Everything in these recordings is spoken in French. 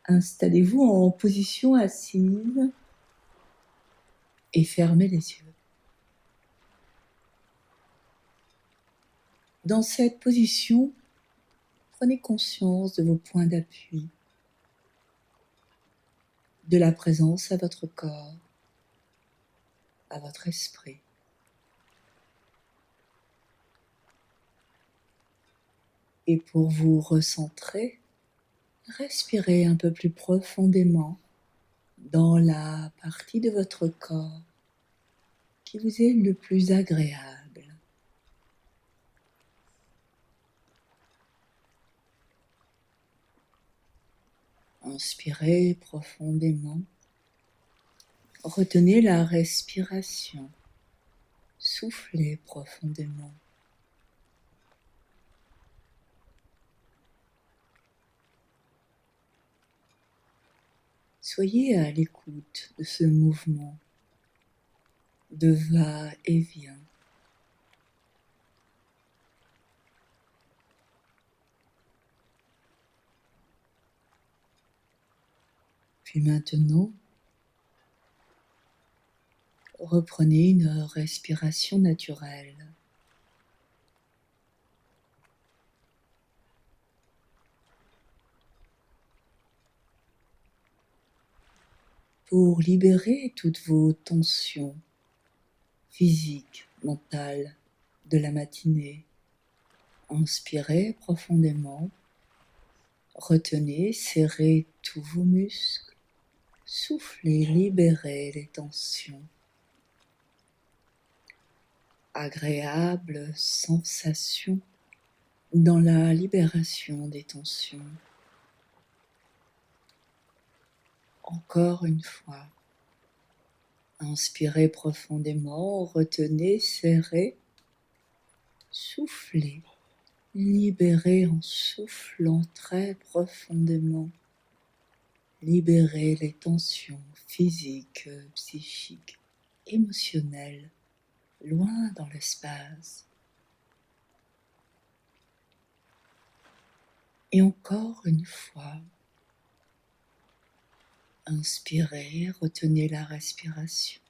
Installez-vous en position assise et fermez les yeux. Dans cette position, prenez conscience de vos points d'appui, de la présence à votre corps, à votre esprit. Et pour vous recentrer, respirez un peu plus profondément dans la partie de votre corps qui vous est le plus agréable. Inspirez profondément. Retenez la respiration. Soufflez profondément. Soyez à l'écoute de ce mouvement de va-et-vient. Puis maintenant, reprenez une respiration naturelle. Pour libérer toutes vos tensions physiques, mentales de la matinée, inspirez profondément, retenez, serrez tous vos muscles, soufflez, libérez les tensions. Agréable sensation dans la libération des tensions. Encore une fois, inspirez profondément, retenez, serrez, soufflez, libérez en soufflant très profondément. Libérez les tensions physiques, psychiques, émotionnelles, loin dans l'espace. Et encore une fois, inspirez, retenez la respiration,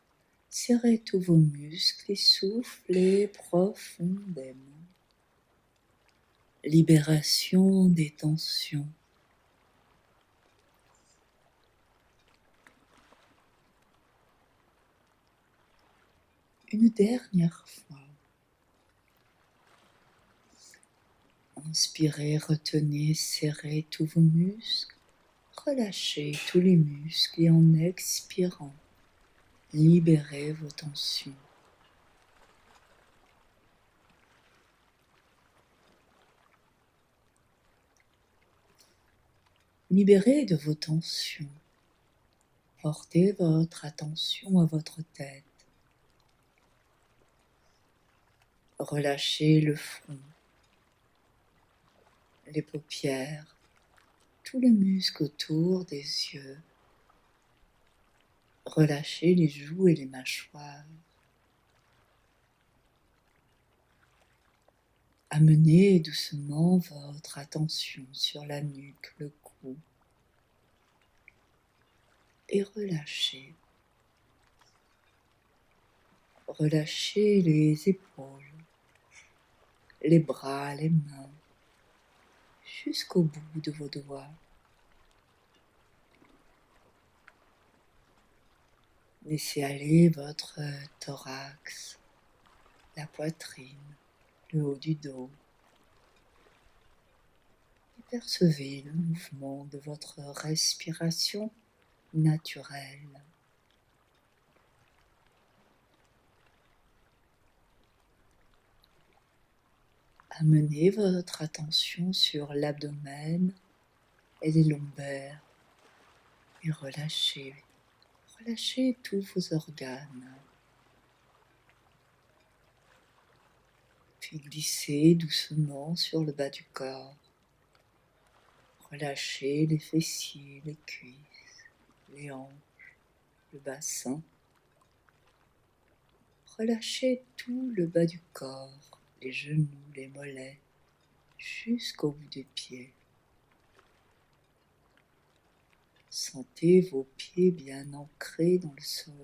serrez tous vos muscles et soufflez profondément. Libération des tensions. Une dernière fois. Inspirez, retenez, serrez tous vos muscles. Relâchez tous les muscles et en expirant, libérez vos tensions. Libérez de vos tensions. Portez votre attention à votre tête. Relâchez le front, les paupières, tout le muscle autour des yeux. Relâchez les joues et les mâchoires. Amenez doucement votre attention sur la nuque, le cou. Et relâchez. Relâchez les épaules, les bras, les mains, jusqu'au bout de vos doigts. Laissez aller votre thorax, la poitrine, le haut du dos. Et percevez le mouvement de votre respiration naturelle. Amenez votre attention sur l'abdomen et les lombaires et relâchez. Relâchez tous vos organes. Puis glissez doucement sur le bas du corps. Relâchez les fessiers, les cuisses, les hanches, le bassin. Relâchez tout le bas du corps, les genoux, les mollets, jusqu'au bout des pieds. Sentez vos pieds bien ancrés dans le sol.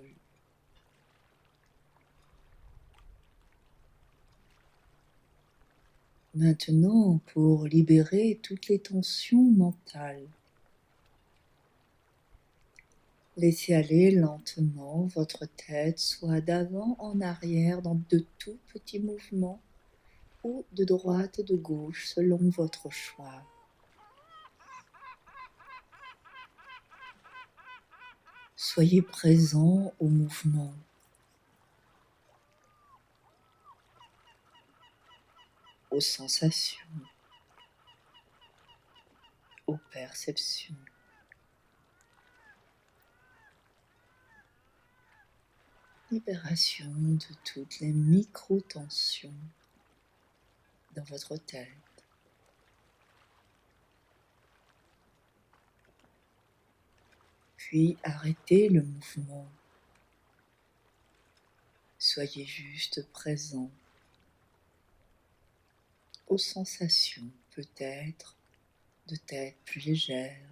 Maintenant, pour libérer toutes les tensions mentales, laissez aller lentement votre tête, soit d'avant en arrière dans de tout petits mouvements ou de droite et de gauche selon votre choix. Soyez présent au mouvement, aux sensations, aux perceptions. Libération de toutes les micro-tensions dans votre tête. Puis arrêtez le mouvement. Soyez juste présent aux sensations, peut-être de tête plus légère,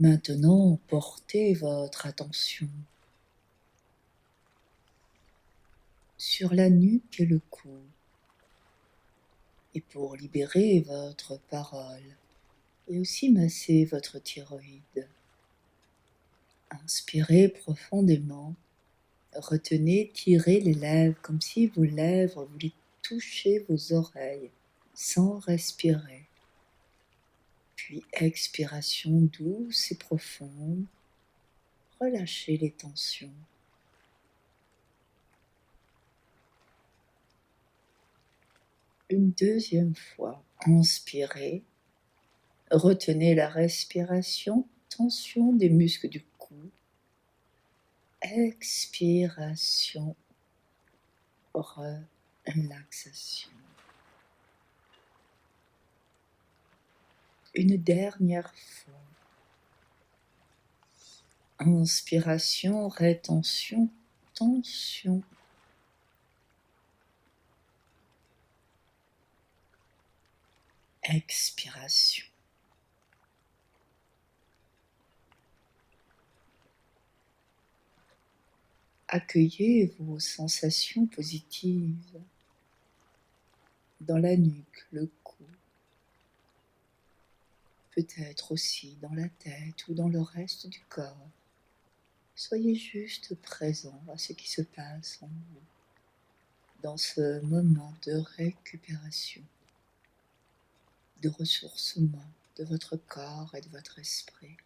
maintenant portez votre attention sur la nuque et le cou. Et pour libérer votre parole et aussi masser votre thyroïde, inspirez profondément, retenez, tirez les lèvres comme si vos lèvres voulaient toucher vos oreilles sans respirer. Puis expiration douce et profonde, relâchez les tensions. Une deuxième fois, inspirez, retenez la respiration, tension des muscles du cou. Expiration, relaxation. Une dernière fois. Inspiration, rétention, tension. Expiration. Accueillez vos sensations positives dans la nuque, le cou, peut-être aussi dans la tête ou dans le reste du corps. Soyez juste présent à ce qui se passe en vous dans ce moment de récupération, de ressourcement de votre corps et de votre esprit.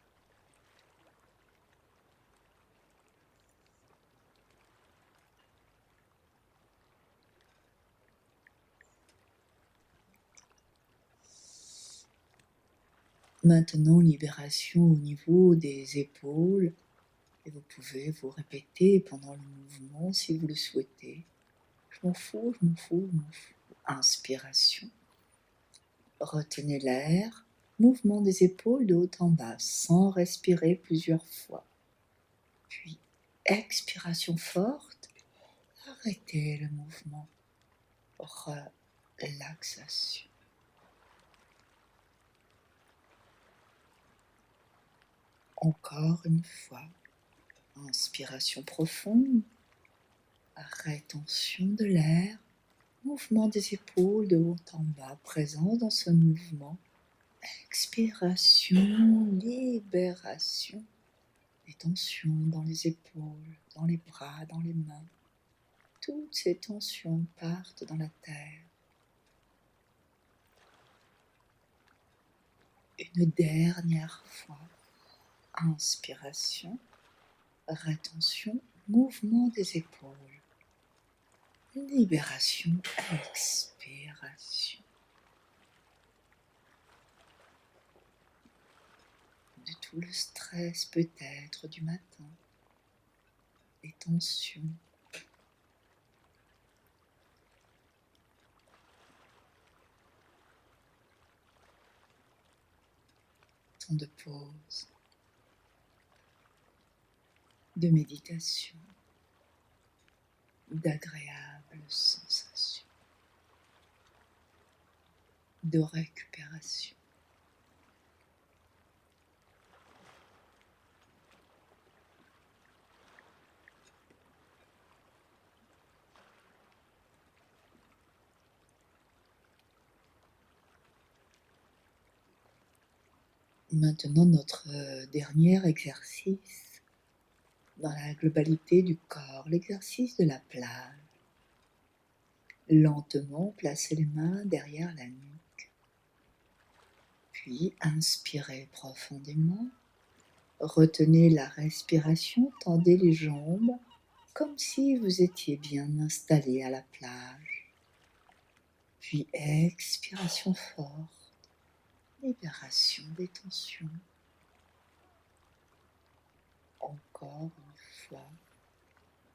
Maintenant, libération au niveau des épaules. Et vous pouvez vous répéter pendant le mouvement si vous le souhaitez. Je m'en fous, je m'en fous, je m'en fous. Inspiration. Retenez l'air. Mouvement des épaules de haut en bas sans respirer plusieurs fois. Puis expiration forte. Arrêtez le mouvement. Relaxation. Encore une fois. Inspiration profonde. Rétention de l'air. Mouvement des épaules de haut en bas, présent dans ce mouvement. Expiration, libération. Les tensions dans les épaules, dans les bras, dans les mains. Toutes ces tensions partent dans la terre. Une dernière fois. Inspiration, rétention, mouvement des épaules. Libération, expiration. De tout le stress peut-être du matin, les tensions. instant de pause, de méditation, d'agréables sensations, de récupération. Maintenant, notre dernier exercice dans la globalité du corps, l'exercice de la plage. Lentement, placez les mains derrière la nuque, puis inspirez profondément, retenez la respiration, tendez les jambes comme si vous étiez bien installé à la plage, puis expiration forte, libération des tensions. Encore une fois.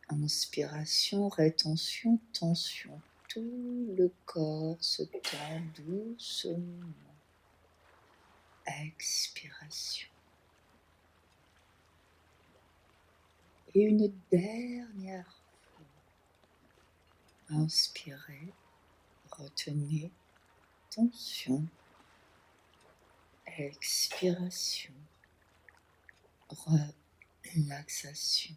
Inspiration, rétention, tension. Tout le corps se tend doucement. Expiration. Et une dernière fois. Inspirez, retenez, tension. Expiration. Relaxation.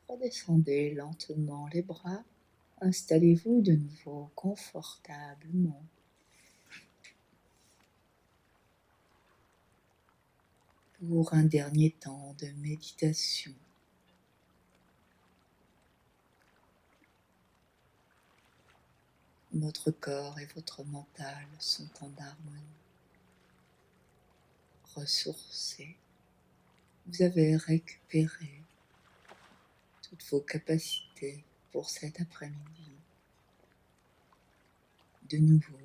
Redescendez lentement les bras. Installez-vous de nouveau confortablement. Pour un dernier temps de méditation. Votre corps et votre mental sont en harmonie. Ressourcés, vous avez récupéré toutes vos capacités pour cet après-midi. De nouveau,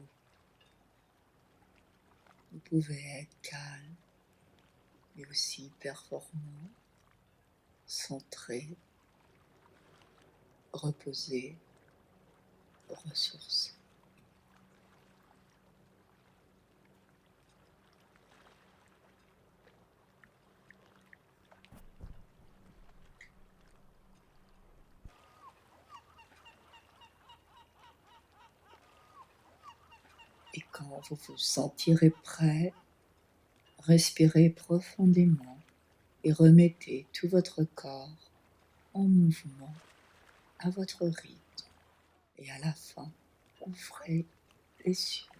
vous pouvez être calme, mais aussi performant, centré, reposé, ressourcé. Et quand vous vous sentirez prêt, respirez profondément et remettez tout votre corps en mouvement à votre rythme. Et à la fin, ouvrez les yeux.